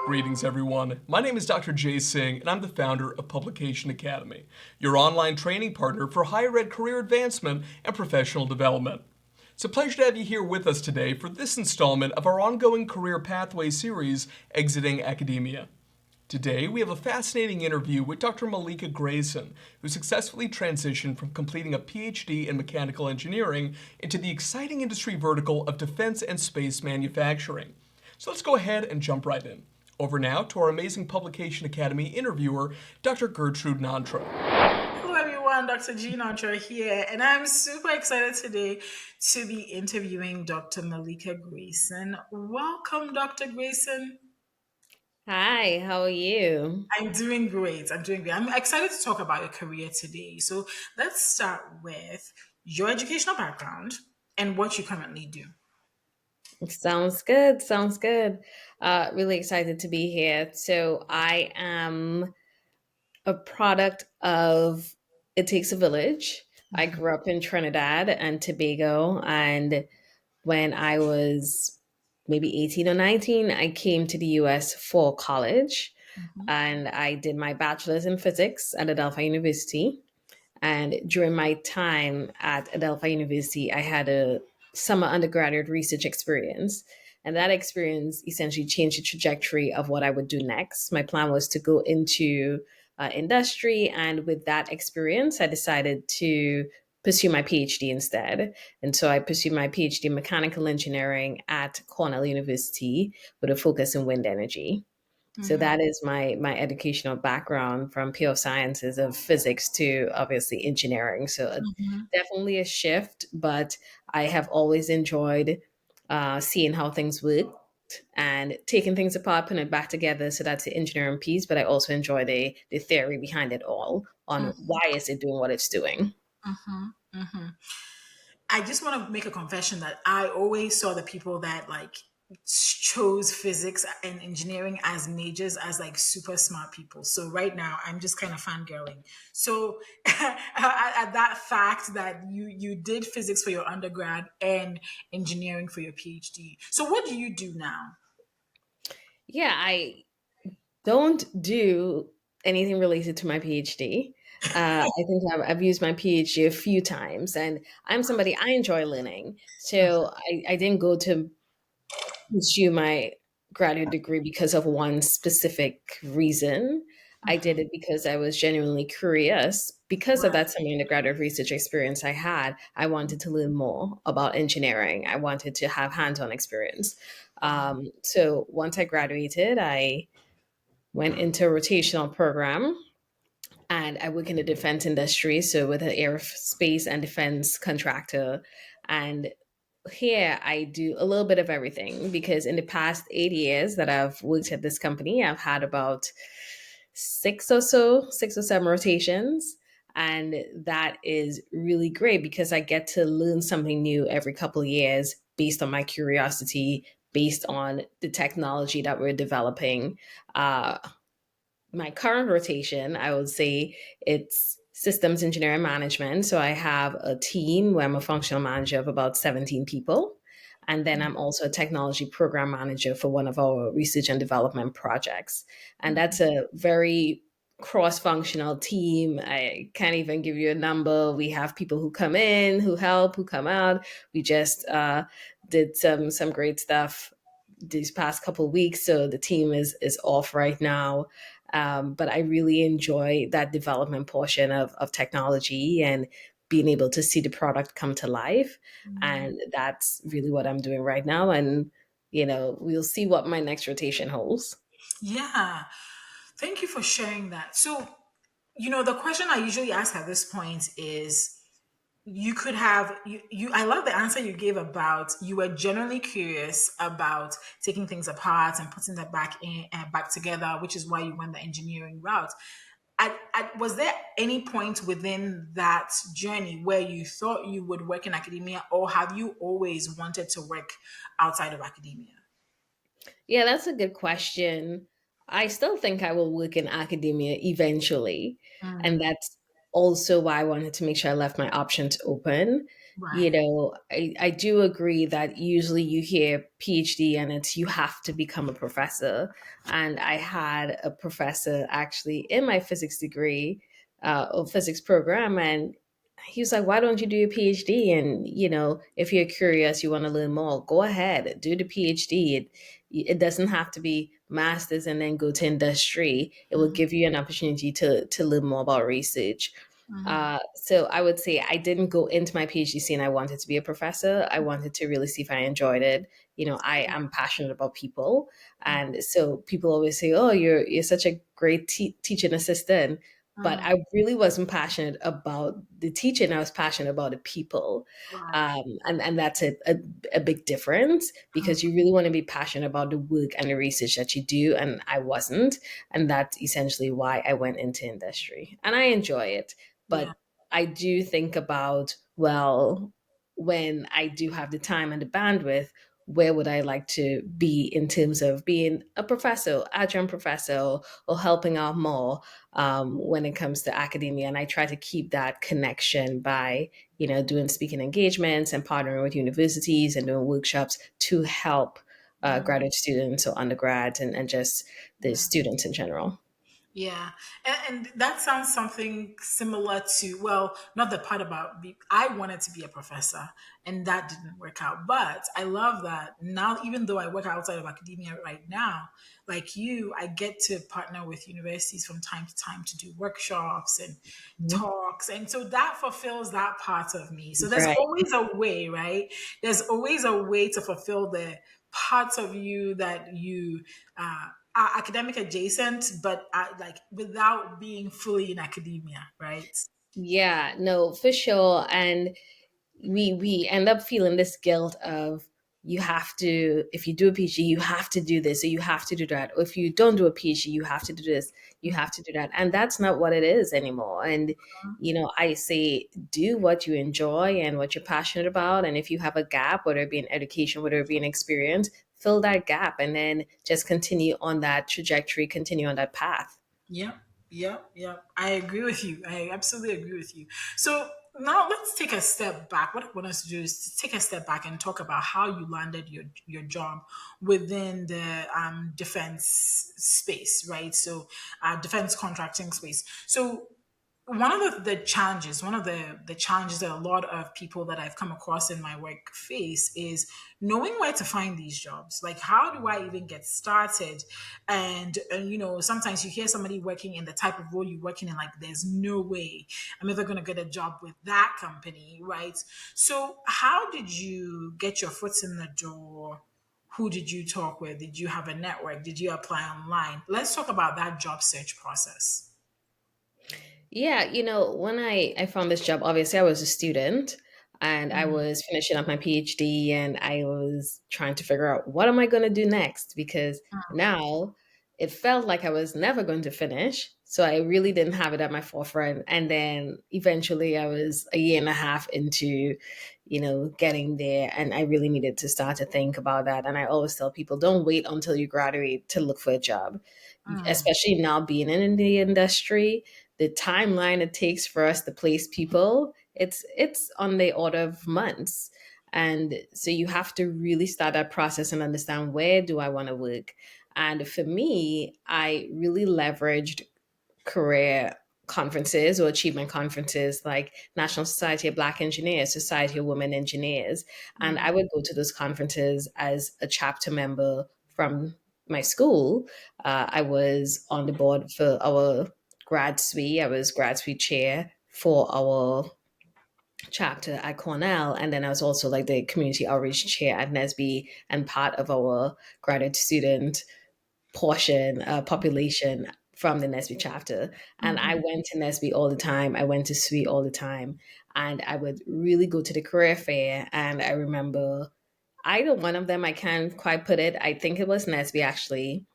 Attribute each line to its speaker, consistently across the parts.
Speaker 1: Greetings, everyone. My name is Dr. Jay Singh, and I'm the founder of Publication Academy, your online training partner for higher ed career advancement and professional development. It's a pleasure to have you here with us today for this installment of our ongoing career pathway series, Exiting Academia. Today, we have a fascinating interview with Dr. Malika Grayson, who successfully transitioned from completing a PhD in mechanical engineering into the exciting industry vertical of defense and space manufacturing. So let's go ahead and jump right in. Over now to our amazing Publication Academy interviewer, Dr. Gertrude Nantra.
Speaker 2: Hello everyone, Dr. G. Nantra here, and I'm super excited today to be interviewing Dr. Malika Grayson. Welcome, Dr. Grayson.
Speaker 3: Hi, how are you?
Speaker 2: I'm doing great. I'm excited to talk about your career today. So let's start with your educational background and what you currently do.
Speaker 3: Sounds good. Sounds good. Really excited to be here. So, I am a product of It Takes a Village. I grew up in Trinidad and Tobago. And when I was maybe 18 or 19, I came to the US for college. And I did my bachelor's in physics at Adelphi University. And during my time at Adelphi University, I had a summer undergraduate research experience. And that experience essentially changed the trajectory of what I would do next. My plan was to go into industry. And with that experience, I decided to pursue my PhD instead. And so I pursued my PhD in mechanical engineering at Cornell University with a focus in wind energy. So that is my educational background, from pure sciences of physics to obviously engineering. So definitely a shift, but I have always enjoyed seeing how things work and taking things apart, putting it back together. So that's the engineering piece, but I also enjoy the theory behind it all on why is it doing what it's doing.
Speaker 2: I just want to make a confession that I always saw the people that chose physics and engineering as majors as super smart people. So right now I'm just kind of fangirling. So at that fact that you did physics for your undergrad and engineering for your PhD. So what do you do now?
Speaker 3: Yeah, I don't do anything related to my PhD. I think I've used my PhD a few times, and I'm somebody, I enjoy learning. So I didn't go to pursue my graduate degree because of one specific reason. I did it because I was genuinely curious. Because of that semi undergraduate research experience I had, I wanted to learn more about engineering. I wanted to have hands on experience. So once I graduated, I went into a rotational program and I work in the defense industry. So with an aerospace and defense contractor. And here I do a little bit of everything because in the past 8 years that I've worked at this company, I've had about six or seven rotations. And that is really great because I get to learn something new every couple of years based on my curiosity, based on the technology that we're developing. My current rotation, I would say it's systems engineering management. So I have a team where I'm a functional manager of about 17 people. And then I'm also a technology program manager for one of our research and development projects. And that's a very cross-functional team. I can't even give you a number. We have people who come in, who help, who come out. We just did some great stuff these past couple of weeks. So the team is off right now. But I really enjoy that development portion of technology and being able to see the product come to life. And that's really what I'm doing right now. And, we'll see what my next rotation holds.
Speaker 2: Yeah. Thank you for sharing that. So, the question I usually ask at this point is you could have you I love the answer you gave about you were generally curious about taking things apart and putting them back in and back together, which is why you went the engineering route. Was there any point within that journey where you thought you would work in academia, or have you always wanted to work outside of academia?
Speaker 3: Yeah, that's a good question. I still think I will work in academia eventually. And that's also why I wanted to make sure I left my options open You
Speaker 2: Right.
Speaker 3: know, I do agree that usually you hear PhD and it's you have to become a professor. And I had a professor actually in my physics degree or physics program, and he was like, "Why don't you do a PhD? And if you're curious, you want to learn more, go ahead, do the PhD. It doesn't have to be masters and then go to industry. It will
Speaker 2: Mm-hmm.
Speaker 3: give you an opportunity to learn more about research."
Speaker 2: Mm-hmm.
Speaker 3: So I would say I didn't go into my PhD saying I wanted to be a professor. I wanted to really see if I enjoyed it. I am passionate about people, and so people always say, "Oh, you're such a great teaching assistant." But
Speaker 2: Mm-hmm.
Speaker 3: I really wasn't passionate about the teaching. I was passionate about the people,
Speaker 2: Right.
Speaker 3: and that's a big difference because you really want to be passionate about the work and the research that you do. And I wasn't, and that's essentially why I went into industry, and I enjoy it,
Speaker 2: Yeah.
Speaker 3: but I do think about, well, when I do have the time and the bandwidth, where would I like to be in terms of being a professor, adjunct professor, or helping out more when it comes to academia? And I try to keep that connection by, doing speaking engagements and partnering with universities and doing workshops to help
Speaker 2: Mm-hmm.
Speaker 3: graduate students or undergrads and just the
Speaker 2: Yeah.
Speaker 3: students in general.
Speaker 2: Yeah, and that sounds something similar to, well, not the part about I wanted to be a professor and that didn't work out. But I love that now, even though I work outside of academia right now, like you, I get to partner with universities from time to time to do workshops and
Speaker 3: Mhm.
Speaker 2: talks. And so that fulfills that part of me. So there's
Speaker 3: Right.
Speaker 2: always a way, right? There's always a way to fulfill the parts of you that you are academic adjacent, but like without being fully in academia, right?
Speaker 3: Yeah, no, for sure. And we end up feeling this guilt of you have to, if you do a PhD, you have to do this, or you have to do that. Or if you don't do a PhD, you have to do this, you have to do that. And that's not what it is anymore. And I say do what you enjoy and what you're passionate about. And if you have a gap, whether it be in education, whether it be in experience, fill that gap and then just continue on that trajectory, continue on that path.
Speaker 2: Yep, yep. I agree with you. I absolutely agree with you. So now let's take a step back. What I want us to do is to take a step back and talk about how you landed your job within the defense space, right? So defense contracting space. So one of the challenges that a lot of people that I've come across in my work face is knowing where to find these jobs. Like, how do I even get started? And sometimes you hear somebody working in the type of role you're working in, like, there's no way I'm ever going to get a job with that company, right? So, how did you get your foot in the door? Who did you talk with? Did you have a network? Did you apply online? Let's talk about that job search process.
Speaker 3: Yeah, when I found this job, obviously I was a student and I
Speaker 2: Mm,
Speaker 3: was finishing up my PhD and I was trying to figure out what am I going to do next because now it felt like I was never going to finish. So I really didn't have it at my forefront. And then eventually I was a year and a half into, getting there and I really needed to start to think about that. And I always tell people don't wait until you graduate to look for a job,
Speaker 2: mm,
Speaker 3: especially now being in the industry, the timeline it takes for us to place people, it's on the order of months. And so you have to really start that process and understand where do I want to work. And for me, I really leveraged career conferences or achievement conferences like National Society of Black Engineers, Society of Women Engineers. And I
Speaker 2: mm,
Speaker 3: would go to those conferences as a chapter member from my school. I was on the board for our grad suite. I was grad suite chair for our chapter at Cornell. And then I was also like the community outreach chair at NESB and part of our graduate student portion, population from the Nesby chapter. And I
Speaker 2: mhm.
Speaker 3: went to Nesby all the time. I went to SWE all the time. And I would really go to the career fair. And I remember either one of them, I can't quite put it. I think it was Nesby actually.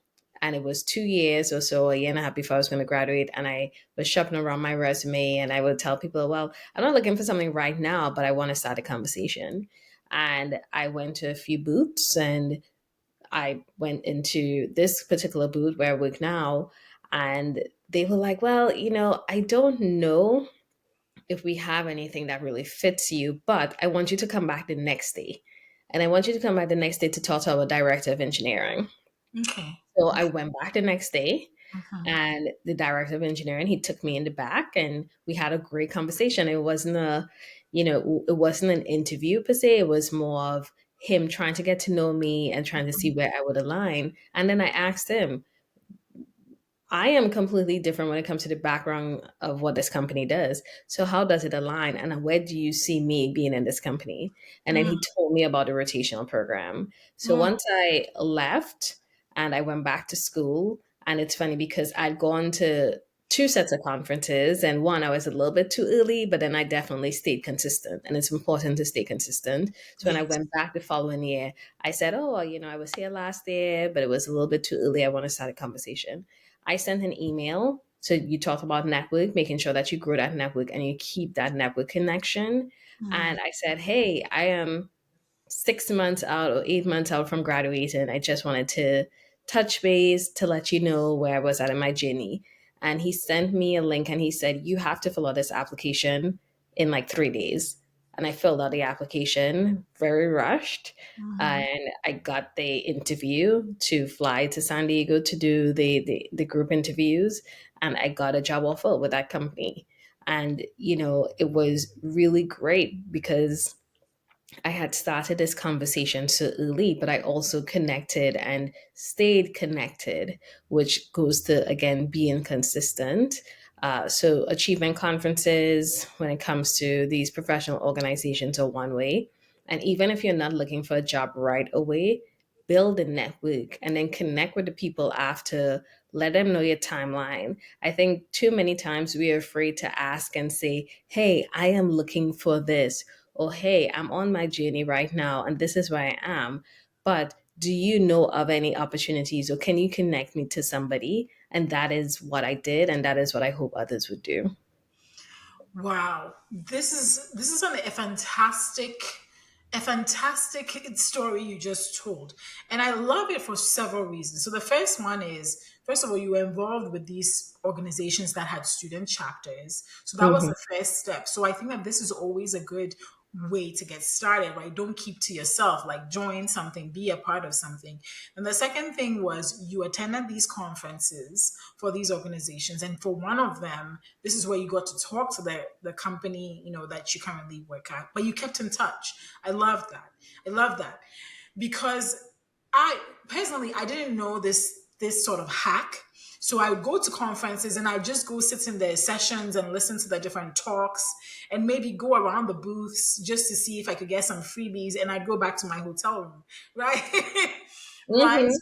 Speaker 3: And it was 2 years or so, a year and a half before I was going to graduate. And I was shopping around my resume and I would tell people, well, I'm not looking for something right now, but I want to start a conversation. And I went to a few booths and I went into this particular booth where I work now, and they were like, "Well, I don't know if we have anything that really fits you, but I want you to come back the next day. And I want you to come back the next day to talk to our director of engineering.
Speaker 2: Okay.
Speaker 3: So I went back the next day,
Speaker 2: Mhm.
Speaker 3: and the director of engineering, he took me in the back and we had a great conversation. It wasn't it wasn't an interview per se. It was more of him trying to get to know me and trying to see where I would align. And then I asked him, I am completely different when it comes to the background of what this company does. So how does it align? And where do you see me being in this company? And then
Speaker 2: Mm,
Speaker 3: he told me about the rotational program. So
Speaker 2: mm,
Speaker 3: once I left and I went back to school, and it's funny because I'd gone to two sets of conferences, and one I was a little bit too early, but then I definitely stayed consistent. And it's important to stay consistent. So when I
Speaker 2: yes.
Speaker 3: went back the following year, I said, oh, well, I was here last year, but it was a little bit too early. I want to start a conversation. I sent an email. So you talked about network, making sure that you grow that network and you keep that network connection.
Speaker 2: Mm,
Speaker 3: And I said, hey, I am 6 months out or 8 months out from graduating. I just wanted to touch base to let you know where I was at in my journey. And he sent me a link and he said, you have to fill out this application in like 3 days. And I filled out the application, very rushed.
Speaker 2: mhm.
Speaker 3: And I got the interview to fly to San Diego to do the group interviews. And I got a job offer with that company. And, it was really great because I had started this conversation so early, but I also connected and stayed connected, which goes to, again, being consistent. So, achievement conferences, when it comes to these professional organizations, are one way. And even if you're not looking for a job right away, build a network and then connect with the people after. Let them know your timeline. I think too many times we are afraid to ask and say, hey, I am looking for this, or hey, I'm on my journey right now and this is where I am. But do you know of any opportunities, or can you connect me to somebody? And that is what I did. And that is what I hope others would do.
Speaker 2: Wow, this is a fantastic story you just told, and I love it for several reasons. So the first one is, first of all, you were involved with these organizations that had student chapters, so that was
Speaker 3: Mhm.
Speaker 2: the first step. So I think that this is always a good way to get started, right? Don't keep to yourself, like join something, be a part of something. And the second thing was you attended these conferences for these organizations. And for one of them, this is where you got to talk to the company, that you currently work at, but you kept in touch. I love that. I love that because I personally, I didn't know this sort of hack. So I would go to conferences and I just go sit in the sessions and listen to the different talks and maybe go around the booths just to see if I could get some freebies, and I'd go back to my hotel room, right? Right.
Speaker 3: Mhm.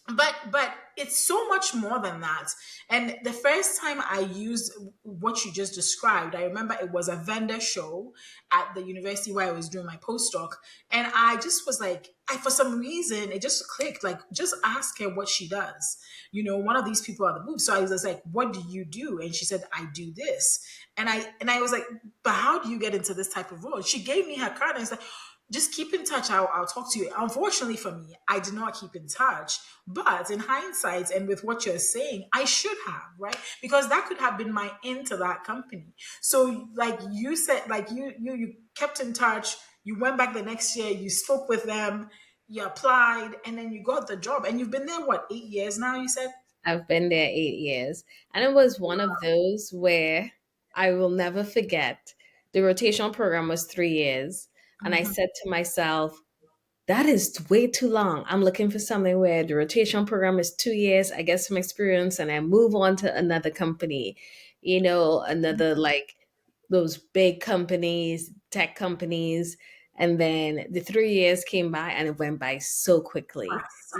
Speaker 2: But it's so much more than that. And the first time I used what you just described, I remember it was a vendor show at the university where I was doing my postdoc, and I just was like, for some reason it just clicked, like, just ask her what she does. One of these people at the booth. So I was just like, what do you do? And she said, I do this. And I was like, but how do you get into this type of role? She gave me her card and it's like, just keep in touch. I'll talk to you. Unfortunately for me, I did not keep in touch. But in hindsight, and with what you're saying, I should have, right? Because that could have been my into that company. So, like you said, like you kept in touch. You went back the next year. You spoke with them. You applied, and then you got the job. And you've been there, what, 8 years now? You said.
Speaker 3: I've been there 8 years. And it was one of those where I will never forget. The rotational program was 3 years. And I
Speaker 2: Mhm.
Speaker 3: said to myself, that is way too long. I'm looking for something where the rotation program is 2 years. I get some experience and I move on to another company, another like those big companies, tech companies. And then the 3 years came by and it went by so quickly.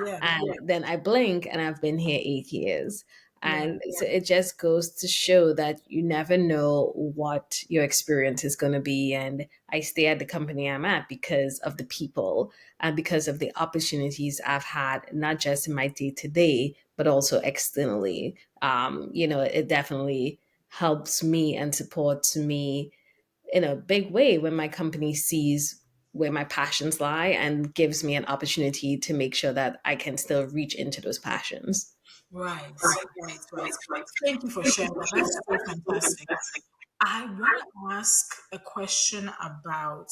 Speaker 2: Yeah,
Speaker 3: And then I blink and I've been here 8 years.
Speaker 2: yeah.
Speaker 3: And so it just goes to show that you never know what your experience is going to be. And I stay at the company I'm at because of the people and because of the opportunities I've had, not just in my day to day, but also externally. It definitely helps me and supports me in a big way when my company sees where my passions lie and gives me an opportunity to make sure that I can still reach into those passions.
Speaker 2: Right, right, right. Thank you for sharing that. That's so fantastic. I want to ask a question about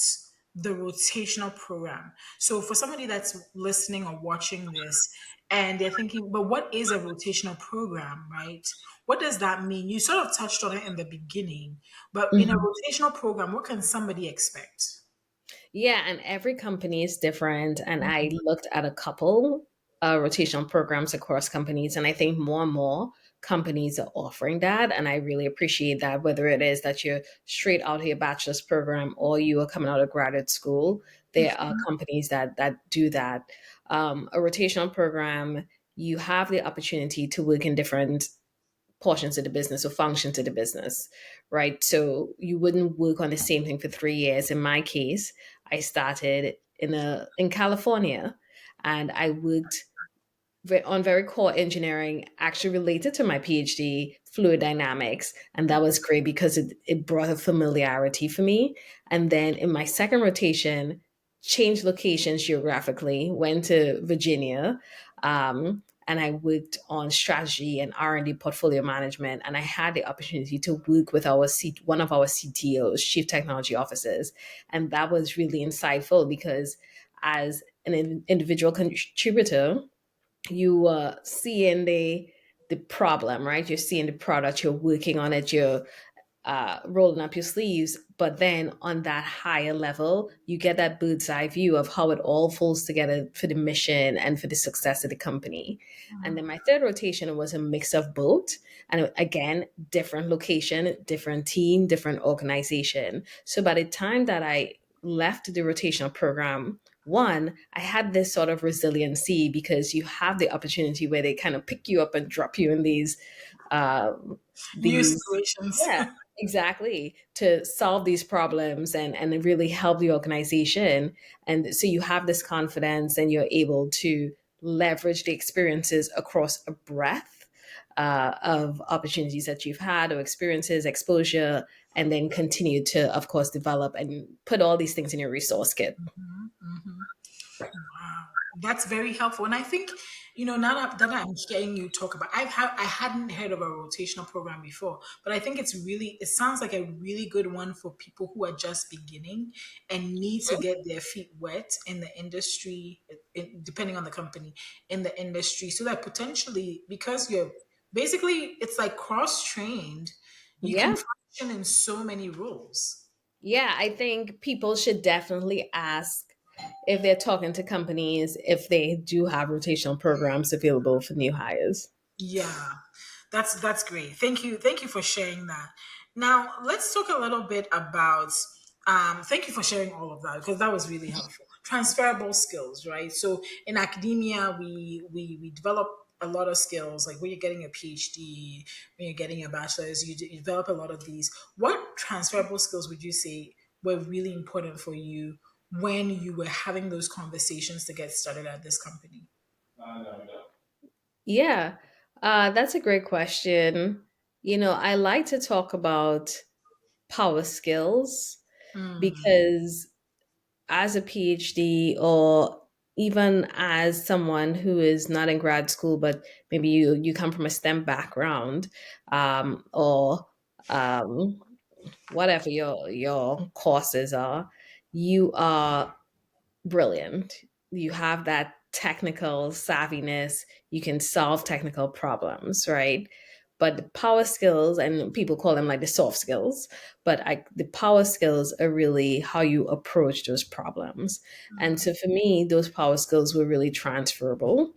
Speaker 2: the rotational program. So, for somebody that's listening or watching this and they're thinking, but what is a rotational program, right? What does that mean? You sort of touched on it in the beginning, but in a
Speaker 3: Mhm.
Speaker 2: rotational program, what can somebody expect?
Speaker 3: Yeah, and every company is different. And I looked at a couple rotational programs across companies, and I think more and more companies are offering that. And I really appreciate that, whether it is that you're straight out of your bachelor's program or you are coming out of graduate school, there are companies that do that. A rotational program, you have the opportunity to work in different portions of the business or functions of the business, right? So you wouldn't work on the same thing for 3 years. In my case, I started in California, and I worked on very core engineering, actually related to my PhD, fluid dynamics, and that was great because it brought a familiarity for me. And then in my second rotation, changed locations geographically, went to Virginia, and I worked on strategy and R&D portfolio management. And I had the opportunity to work with one of our CTOs, chief technology officers, and that was really insightful because as an individual contributor, you seeing the problem, right? You're seeing the product, you're working on it, you're rolling up your sleeves. But then on that higher level, you get that bird's eye view of how it all falls together for the mission and for the success of the company. And then my third rotation was a mix of both. And again, different location, different team, different organization. So by the time that I left the rotational program, one, I had this sort of resiliency because you have the opportunity where they kind of pick you up and drop you in uh,
Speaker 2: New
Speaker 3: these
Speaker 2: situations.
Speaker 3: yeah, exactly, to solve these problems and really help the organization. And so you have this confidence and you're able to leverage the experiences across a breadth of opportunities that you've had or experiences, exposure, and then continue to, of course, develop and put all these things in your resource kit.
Speaker 2: Wow, that's very helpful. And I think, now that I'm hearing you talk about, I hadn't heard of a rotational program before, but I think it sounds like a really good one for people who are just beginning and need to get their feet wet in the industry, depending on the company, in the industry, so that potentially, because you're basically, it's like cross trained, you can
Speaker 3: Yeah.
Speaker 2: function in so many roles.
Speaker 3: Yeah, I think people should definitely ask if they're talking to companies if they do have rotational programs available for new hires.
Speaker 2: Yeah, that's great. Thank you for sharing that. Now let's talk a little bit about. Thank you for sharing all of that because that was really helpful. Transferable skills, right? So in academia, we develop a lot of skills. Like when you're getting a PhD, when you're getting a bachelor's, you develop a lot of these. What transferable skills would you say were really important for you when you were having those conversations to get started at this company?
Speaker 3: Yeah, that's a great question. I like to talk about power skills because as a PhD or even as someone who is not in grad school, but maybe you come from a STEM background, or um, whatever your courses are, you are brilliant. You have that technical savviness. You can solve technical problems, right? But the power skills, and people call them like the soft skills, but the power skills are really how you approach those problems. And so for me, those power skills were really transferable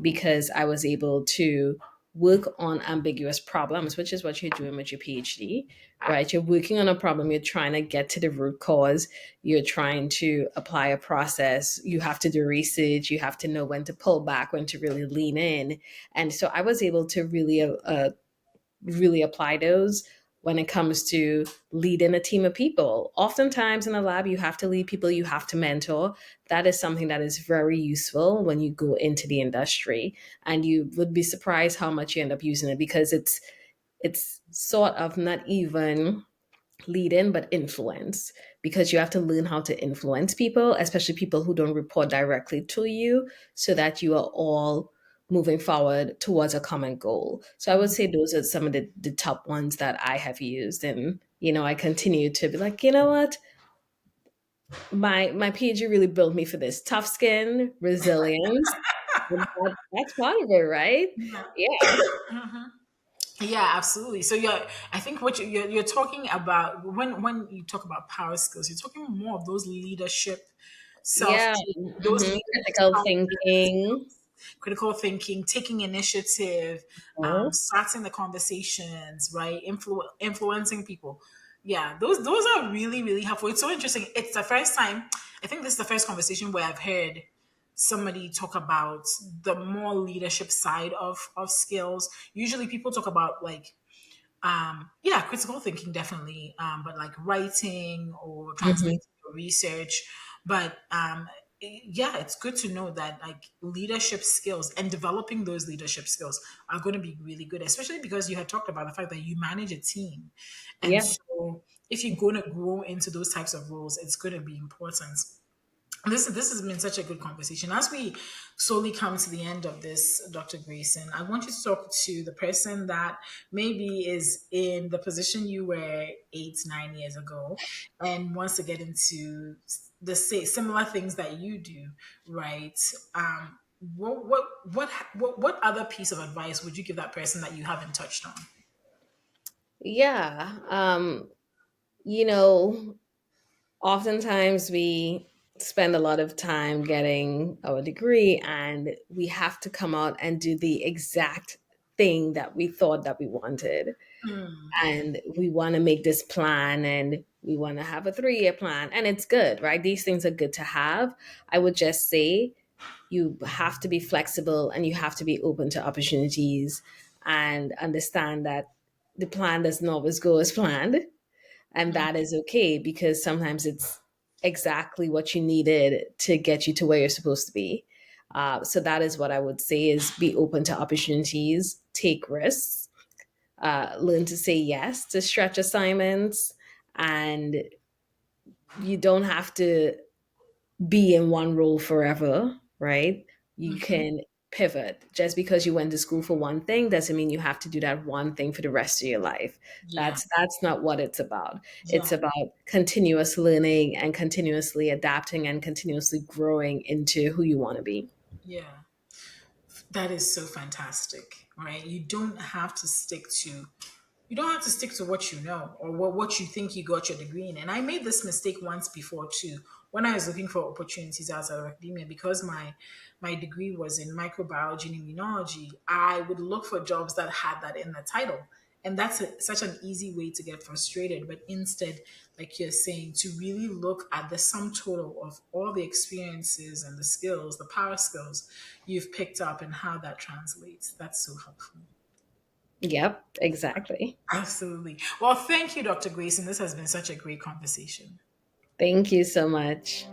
Speaker 3: because I was able to work on ambiguous problems, which is what you're doing with your PhD, right? You're working on a problem, you're trying to get to the root cause, you're trying to apply a process, you have to do research, you have to know when to pull back, when to really lean in. And so I was able to really apply those when it comes to leading a team of people. Oftentimes in a lab, you have to lead people, you have to mentor. That is something that is very useful when you go into the industry. And you would be surprised how much you end up using it because it's sort of not even lead in, but influence, because you have to learn how to influence people, especially people who don't report directly to you, so that you are all moving forward towards a common goal. So I would say those are some of the top ones that I have used in I continue to be like, you know what, my PhD really built me for this: tough skin, resilience. That's part of it, right?
Speaker 2: Yeah.
Speaker 3: Yeah.
Speaker 2: Yeah, absolutely. So yeah, I think what you're talking about when you talk about power skills, you're talking more of those leadership, self,
Speaker 3: Yeah.
Speaker 2: those leadership
Speaker 3: Critical
Speaker 2: skills,
Speaker 3: thinking.
Speaker 2: critical thinking, taking initiative,
Speaker 3: Oh,
Speaker 2: starting the conversations, right? Influencing people. Yeah, those are really really helpful. It's so interesting. It's the first time. I think this is the first conversation where I've heard somebody talk about the more leadership side of skills. Usually, people talk about like yeah, critical thinking definitely, but like writing or
Speaker 3: mhm.
Speaker 2: translating your research. But yeah, it's good to know that like leadership skills and developing those leadership skills are going to be really good, especially because you had talked about the fact that you manage a team. And
Speaker 3: Yeah.
Speaker 2: so if you're going to grow into those types of roles, it's going to be important. This has been such a good conversation. As we slowly come to the end of this, Dr. Grayson, I want you to talk to the person that maybe is in the position you were 8, 9 years ago and wants to get into similar things that you do, right? What other piece of advice would you give that person that you haven't touched on?
Speaker 3: Yeah. You know, Oftentimes we spend a lot of time getting our degree, and we have to come out and do the exact thing that we thought that we wanted. And we want to make this plan, and we want to have a 3-year plan, and it's good, right? These things are good to have. I would just say you have to be flexible, and you have to be open to opportunities, and understand that the plan doesn't always go as planned, and that is okay, because sometimes it's exactly what you needed to get you to where you're supposed to be. So that is what I would say: is be open to opportunities, take risks, learn to say yes to stretch assignments, and you don't have to be in one role forever, right? You can pivot. Just because you went to school for one thing doesn't mean you have to do that one thing for the rest of your life.
Speaker 2: Yeah,
Speaker 3: That's not what it's about.
Speaker 2: yeah,
Speaker 3: It's about continuous learning and continuously adapting and continuously growing into who you want to be.
Speaker 2: yeah. That is so fantastic, right? You don't have to stick to what you know or what you think you got your degree in. And I made this mistake once before too, when I was looking for opportunities outside of academia, because my degree was in microbiology and immunology. I would look for jobs that had that in the title. And that's such an easy way to get frustrated. But instead, like you're saying, to really look at the sum total of all the experiences and the skills, the power skills you've picked up and how that translates. That's so helpful.
Speaker 3: Yep, exactly.
Speaker 2: Absolutely. Well, thank you, Dr. Grayson. This has been such a great conversation.
Speaker 3: Thank you so much.